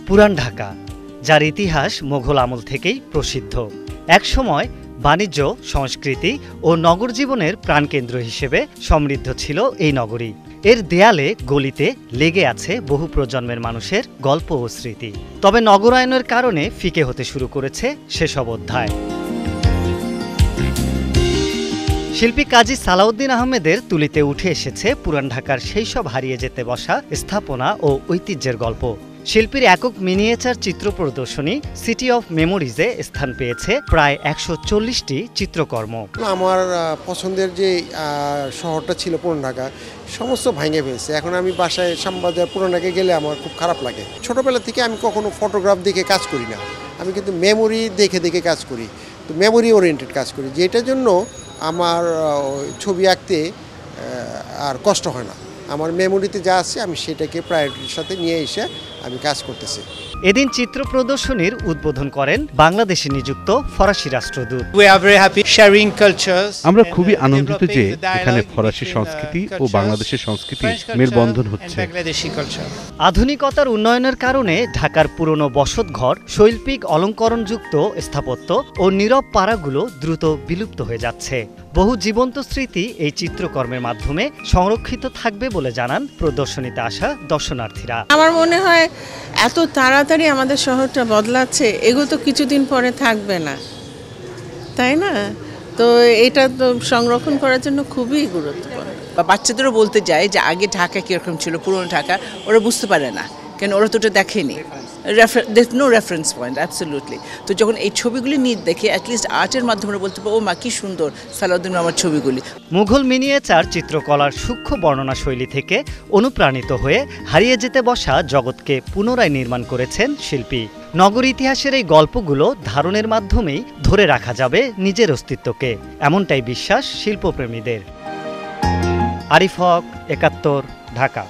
পুরান ঢাকা, যার ইতিহাস মোঘল আমল থেকেই প্রসিদ্ধ। একসময় বাণিজ্য, সংস্কৃতি ও নগর জীবনের প্রাণকেন্দ্র হিসেবে সমৃদ্ধ ছিল এই নগরী। এর দেয়ালে গলিতে লেগে আছে বহু প্রজন্মের মানুষের গল্প ও স্মৃতি। তবে নগরায়নের কারণে ফিকে হতে শুরু করেছে সেসব অধ্যায়। শিল্পী কাজী সালাউদ্দিন আহমেদের তুলিতে উঠে এসেছে পুরান ঢাকার সেই সব হারিয়ে যেতে বসা স্থাপনা ও ঐতিহ্যের গল্প। শিল্পীর একক মিনিয়েচার চিত্র প্রদর্শনী সিটি অফ মেমোরিজে স্থান পেয়েছে প্রায় ১৪০টি চিত্রকর্ম। আমার পছন্দের যে শহরটা ছিল পুরান ঢাকা, সমস্ত ভাঙে ফেলছে। এখন আমি বাসায় শ্যামবাজার পুরান ঢাকায় গেলে আমার খুব খারাপ লাগে। ছোটবেলা থেকে আমি কখনো ফটোগ্রাফ দেখে কাজ করি না, আমি কিন্তু মেমোরি দেখে দেখে কাজ করি, তো মেমোরি ওরিয়েন্টেড কাজ করি, যেটার জন্য আমার ছবি আঁকতে আর কষ্ট হয় না। আমার মেমোরিতে যা আছে আমি সেটাকে প্রায়োরিটির সাথে নিয়ে এসে আমি কাজ করতেছি। এদিন চিত্র প্রদর্শনীর উদ্বোধন করেন বাংলাদেশে নিযুক্ত ফরাসি রাষ্ট্রদূত। আমরা খুবই আনন্দিত যে এখানে ফরাসি সংস্কৃতি ও বাংলাদেশের সংস্কৃতি মেলবন্ধন হচ্ছে। আধুনিকতার উন্নয়নের কারণে ঢাকার পুরনো বসতঘর, শৈল্পিক অলঙ্করণযুক্ত স্থাপত্য ও নীরব পাড়াগুলো দ্রুত বিলুপ্ত হয়ে যাচ্ছে। বহু জীবন্ত স্মৃতি এই চিত্রকর্মের মাধ্যমে সংরক্ষিত থাকবে বলে জানান প্রদর্শনীতে আসা দর্শনার্থীরা। আমার মনে হয় এত তাড়াতাড়ি আমাদের শহরটা বদলাচ্ছে, এগুলো তো কিছুদিন পরে থাকবে না, তাই না? তো এটা তো সংরক্ষণ করার জন্য খুবই গুরুত্বপূর্ণ। বাচ্চাদেরও বলতে যায় যে আগে ঢাকা কীরকম ছিল, পুরনো ঢাকা, ওরা বুঝতে পারে না, কেন ওরা তো ওটা দেখেনি, নো রেফারেন্স পয়েন্ট অ্যাবসলিউটলি। তো যখন এই ছবিগুলি নিয়ে দেখে অ্যাটলিস্ট আর্টের মাধ্যমে বলতে পারো ও মা কি সুন্দর সালাউদ্দিন আমার ছবিগুলি। মুঘল মিনিয়েচার চিত্রকলার সূক্ষ্ম বর্ণনা শৈলী থেকে অনুপ্রাণিত হয়ে হারিয়ে যেতে বসা জগৎকে পুনরায় নির্মাণ করেছেন শিল্পী। নগর ইতিহাসের এই গল্পগুলো ধারণের মাধ্যমেই ধরে রাখা যাবে নিজের অস্তিত্বকে, এমনটাই বিশ্বাস শিল্পপ্রেমীদের। আরিফ হক, ৭১, ঢাকা।